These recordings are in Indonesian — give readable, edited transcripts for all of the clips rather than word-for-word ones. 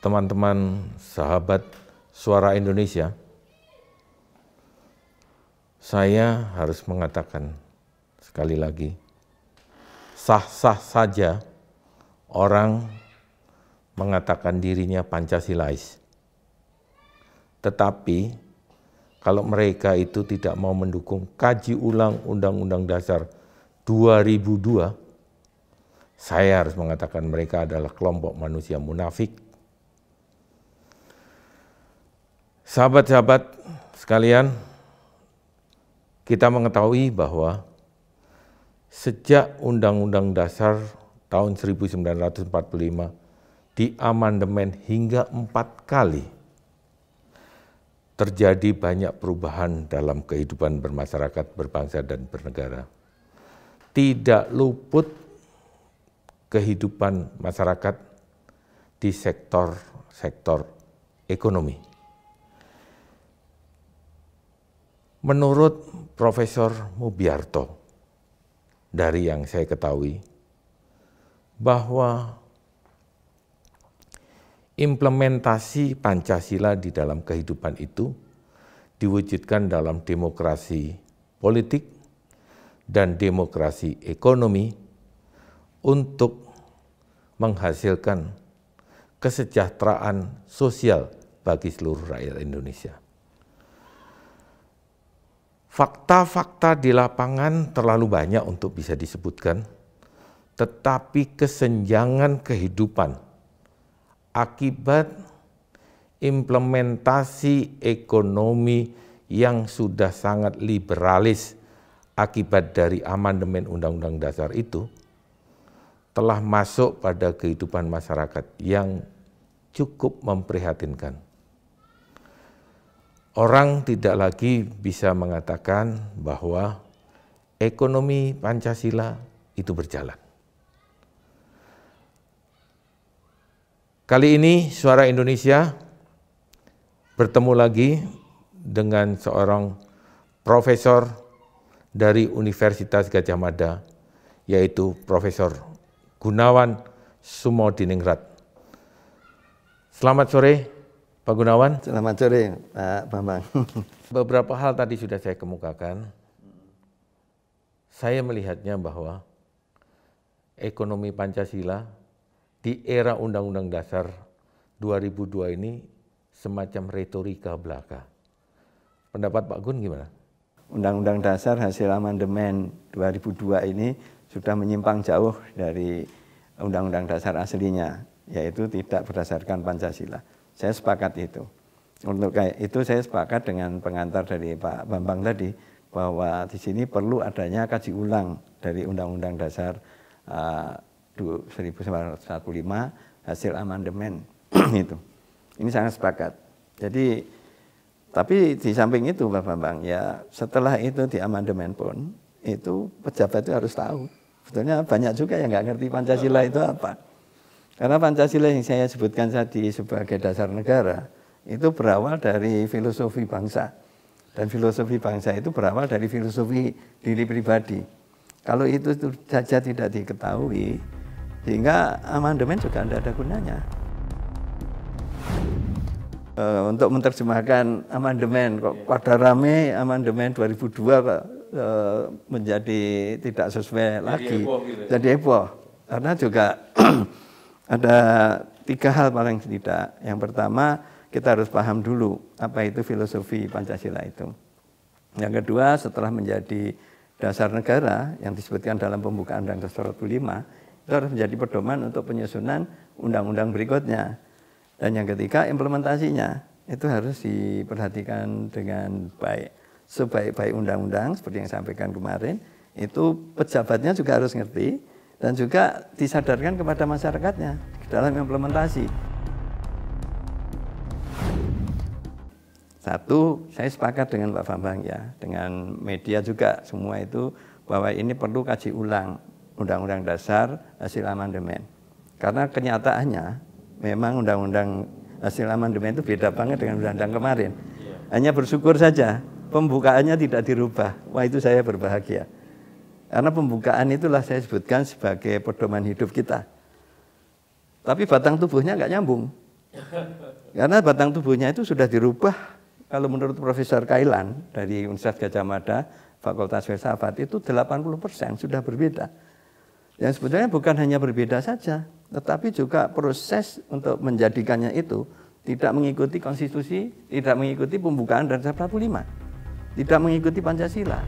teman-teman sahabat Suara Indonesia, saya harus mengatakan sekali lagi, sah-sah saja orang mengatakan dirinya Pancasilais. Tetapi kalau mereka itu tidak mau mendukung kaji ulang Undang-Undang Dasar 2002, saya harus mengatakan mereka adalah kelompok manusia munafik. Sahabat-sahabat sekalian, kita mengetahui bahwa sejak Undang-Undang Dasar tahun 1945 diamandemen hingga 4 kali, terjadi banyak perubahan dalam kehidupan bermasyarakat, berbangsa, dan bernegara. Tidak luput kehidupan masyarakat di sektor ekonomi. Menurut Profesor Mubiarto, dari yang saya ketahui, bahwa implementasi Pancasila di dalam kehidupan itu diwujudkan dalam demokrasi politik dan demokrasi ekonomi untuk menghasilkan kesejahteraan sosial bagi seluruh rakyat Indonesia. Fakta-fakta di lapangan terlalu banyak untuk bisa disebutkan, tetapi kesenjangan kehidupan akibat implementasi ekonomi yang sudah sangat liberalis akibat dari amandemen Undang-Undang Dasar itu telah masuk pada kehidupan masyarakat yang cukup memprihatinkan. Orang tidak lagi bisa mengatakan bahwa ekonomi Pancasila itu berjalan. Kali ini Suara Indonesia bertemu lagi dengan seorang profesor dari Universitas Gadjah Mada, yaitu Profesor Gunawan Sumodiningrat. Selamat sore, Pak Gunawan. Selamat sore, Pak Bambang. Beberapa hal tadi sudah saya kemukakan. Saya melihatnya bahwa ekonomi Pancasila di era Undang-Undang Dasar 2002 ini semacam retorika belaka. Pendapat Pak Gun gimana? Undang-Undang Dasar hasil amandemen 2002 ini sudah menyimpang jauh dari Undang-Undang Dasar aslinya, yaitu tidak berdasarkan Pancasila. Saya sepakat itu. Untuk kayak itu saya sepakat dengan pengantar dari Pak Bambang tadi, bahwa di sini perlu adanya kaji ulang dari Undang-Undang Dasar 1945 hasil amandemen itu. Ini sangat sepakat. Jadi, tapi di samping itu Pak Bambang, ya setelah itu di amandemen pun, itu pejabat itu harus tahu. Sebetulnya banyak juga yang nggak ngerti Pancasila itu apa. Karena Pancasila yang saya sebutkan tadi sebagai dasar negara, itu berawal dari filosofi bangsa. Dan filosofi bangsa itu berawal dari filosofi diri pribadi. Kalau itu saja tidak diketahui, sehingga amandemen juga tidak ada gunanya. Untuk menerjemahkan amandemen, kok pada rame amandemen 2002 kok menjadi tidak sesuai lagi, jadi heboh. Karena juga ada 3 hal paling tidak. Yang pertama, kita harus paham dulu apa itu filosofi Pancasila itu. Yang kedua, setelah menjadi dasar negara yang disebutkan dalam pembukaan Undang-Undang Dasar 45, itu harus menjadi pedoman untuk penyusunan undang-undang berikutnya. Dan yang ketiga, implementasinya itu harus diperhatikan dengan baik. Sebaik-baik undang-undang seperti yang sampaikan kemarin, itu pejabatnya juga harus ngerti, dan juga disadarkan kepada masyarakatnya dalam implementasi. Satu, saya sepakat dengan Pak Bambang ya, dengan media juga semua itu, bahwa ini perlu kaji ulang Undang-Undang Dasar hasil amandemen. Karena kenyataannya memang Undang-Undang hasil amandemen itu beda banget dengan Undang-Undang kemarin. Hanya bersyukur saja pembukaannya tidak dirubah. Wah, itu saya berbahagia. Karena pembukaan itulah saya sebutkan sebagai pedoman hidup kita. Tapi batang tubuhnya nggak nyambung. Karena batang tubuhnya itu sudah dirubah, kalau menurut Profesor Kailan dari Universitas Gadjah Mada, Fakultas Filsafat, itu 80% sudah berbeda. Yang sebetulnya bukan hanya berbeda saja, tetapi juga proses untuk menjadikannya itu tidak mengikuti konstitusi, tidak mengikuti pembukaan dasar 45, tidak mengikuti Pancasila.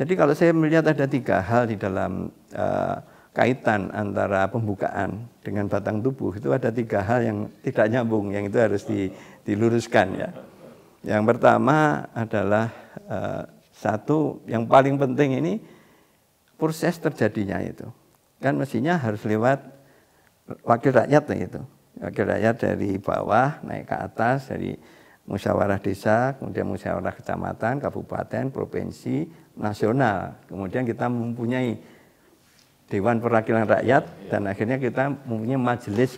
Jadi kalau saya melihat ada 3 hal di dalam kaitan antara pembukaan dengan batang tubuh, itu ada 3 hal yang tidak nyambung, yang itu harus diluruskan ya. Yang pertama adalah satu, yang paling penting ini proses terjadinya itu kan mestinya harus lewat wakil rakyat itu, wakil rakyat dari bawah naik ke atas, dari musyawarah desa, kemudian musyawarah kecamatan, kabupaten, provinsi, nasional. Kemudian kita mempunyai Dewan Perwakilan Rakyat dan akhirnya kita mempunyai Majelis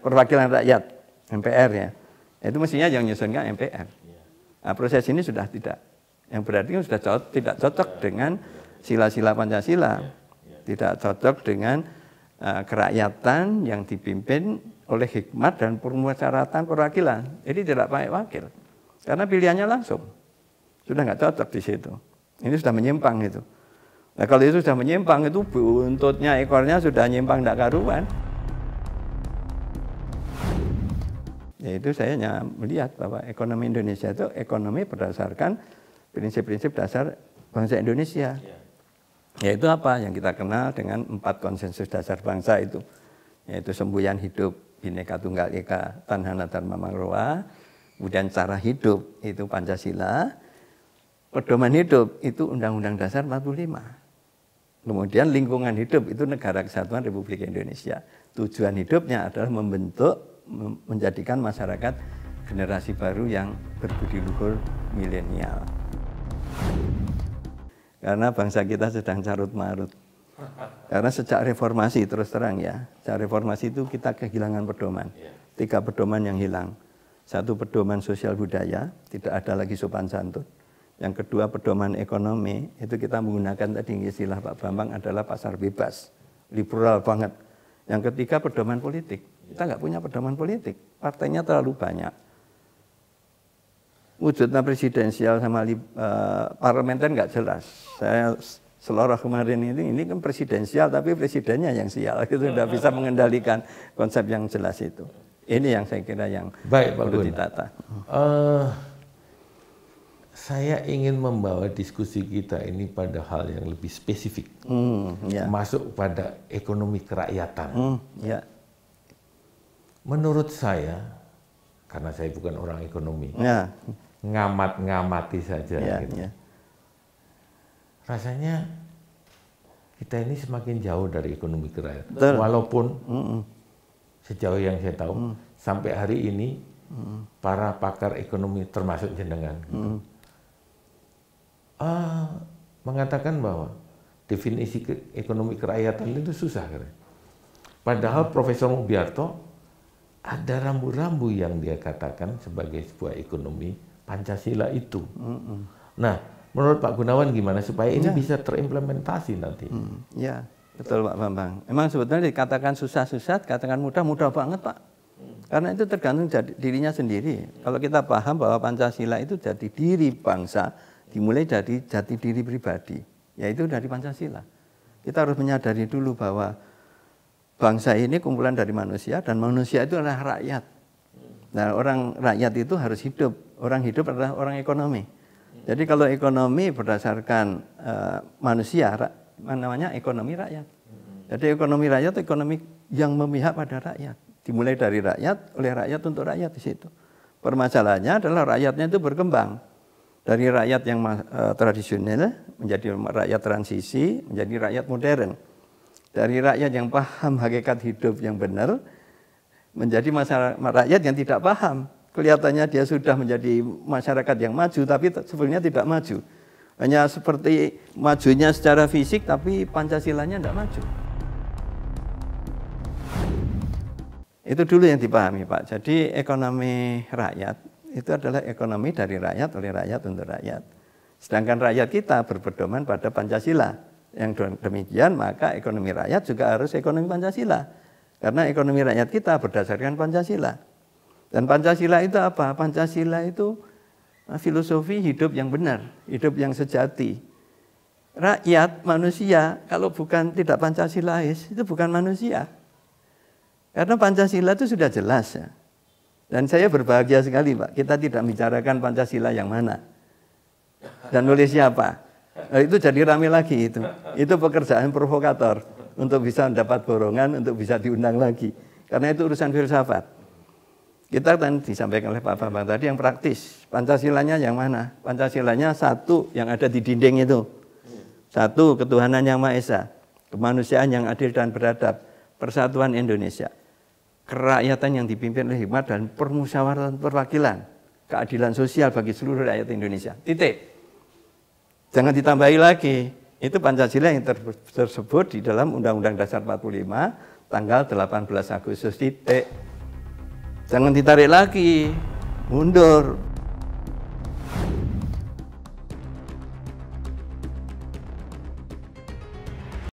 Perwakilan Rakyat, MPR ya. Itu mestinya yang nyusunkan MPR. Nah, proses ini sudah tidak, yang berarti sudah tidak cocok dengan sila-sila Pancasila, tidak cocok dengan kerakyatan yang dipimpin oleh hikmat dan permusyawaratan perwakilan. Jadi tidak pakai wakil, karena pilihannya langsung. Sudah nggak cocok di situ. Ini sudah menyimpang itu. Nah kalau itu sudah menyimpang, itu buntutnya, ekornya sudah nyimpang tidak karuan. Yaitu saya melihat bahwa ekonomi Indonesia itu ekonomi berdasarkan prinsip-prinsip dasar bangsa Indonesia. Yaitu apa? Yang kita kenal dengan 4 konsensus dasar bangsa itu. Yaitu semboyan hidup, Bhinneka Tunggal Ika, Tanhana Dharma Mangruwa. Kemudian cara hidup itu Pancasila. Pedoman hidup itu Undang-Undang Dasar 45. Kemudian lingkungan hidup itu Negara Kesatuan Republik Indonesia. Tujuan hidupnya adalah menjadikan masyarakat generasi baru yang berbudi luhur milenial. Karena bangsa kita sedang carut marut. Karena sejak reformasi, terus terang ya, sejak reformasi itu kita kehilangan pedoman. 3 pedoman yang hilang. 1 pedoman sosial budaya, tidak ada lagi sopan santun. Yang kedua pedoman ekonomi, itu kita menggunakan tadi istilah Pak Bambang adalah pasar bebas, liberal banget. Yang ketiga pedoman politik, kita nggak punya pedoman politik, partainya terlalu banyak. Wujudnya presidensial sama parlementer nggak jelas. Saya seloroh kemarin ini kan presidensial, tapi presidennya yang sial, itu tidak bisa mengendalikan konsep yang jelas itu. Ini yang saya kira yang perlu ditata. Saya ingin membawa diskusi kita ini pada hal yang lebih spesifik, masuk pada ekonomi kerakyatan. Menurut saya, karena saya bukan orang ekonomi, ngamati saja. Gitu. Rasanya kita ini semakin jauh dari ekonomi kerakyatan. Walaupun sejauh yang saya tahu, sampai hari ini para pakar ekonomi termasuk jenengan. Mengatakan bahwa definisi ekonomi kerakyatan itu susah. Padahal Profesor Mugyarto ada rambu-rambu yang dia katakan sebagai sebuah ekonomi Pancasila itu. Nah, menurut Pak Gunawan gimana supaya ini bisa terimplementasi nanti? Ya, betul Pak Bambang. Memang sebetulnya dikatakan susah-susah, katakan mudah banget Pak. Karena itu tergantung dirinya sendiri. Kalau kita paham bahwa Pancasila itu jati diri bangsa, dimulai dari jati diri pribadi, yaitu dari Pancasila. Kita harus menyadari dulu bahwa bangsa ini kumpulan dari manusia, dan manusia itu adalah rakyat. Nah, orang rakyat itu harus hidup. Orang hidup adalah orang ekonomi. Jadi kalau ekonomi berdasarkan manusia, namanya ekonomi rakyat. Jadi ekonomi rakyat itu ekonomi yang memihak pada rakyat. Dimulai dari rakyat, oleh rakyat untuk rakyat di situ. Permasalahannya adalah rakyatnya itu berkembang. Dari rakyat yang tradisional menjadi rakyat transisi, menjadi rakyat modern. Dari rakyat yang paham hakikat hidup yang benar, menjadi rakyat yang tidak paham. Kelihatannya dia sudah menjadi masyarakat yang maju, tapi sebenarnya tidak maju. Hanya seperti majunya secara fisik, tapi Pancasilanya tidak maju. Itu dulu yang dipahami Pak. Jadi ekonomi rakyat itu adalah ekonomi dari rakyat, oleh rakyat, untuk rakyat. Sedangkan rakyat kita berpedoman pada Pancasila. Yang demikian maka ekonomi rakyat juga harus ekonomi Pancasila. Karena ekonomi rakyat kita berdasarkan Pancasila. Dan Pancasila itu apa? Pancasila itu filosofi hidup yang benar, hidup yang sejati. Rakyat, manusia, kalau bukan tidak Pancasilais, itu bukan manusia. Karena Pancasila itu sudah jelas ya. Dan saya berbahagia sekali Pak, kita tidak bicarakan Pancasila yang mana. Dan oleh siapa. Nah, itu jadi rame lagi itu. Itu pekerjaan provokator untuk bisa mendapat borongan, untuk bisa diundang lagi. Karena itu urusan filsafat. Kita kan disampaikan oleh Pak Bambang tadi yang praktis. Pancasilanya yang mana? Pancasilanya satu yang ada di dinding itu. Satu, ketuhanan yang Maha Esa. Kemanusiaan yang adil dan beradab. Persatuan Indonesia. Kerakyatan yang dipimpin oleh hikmat dan permusyawaratan perwakilan. Keadilan sosial bagi seluruh rakyat Indonesia. Titik. Jangan ditambahi lagi. Itu Pancasila yang tersebut di dalam Undang-Undang Dasar 45 tanggal 18 Agustus. Titik. Jangan ditarik lagi. Mundur.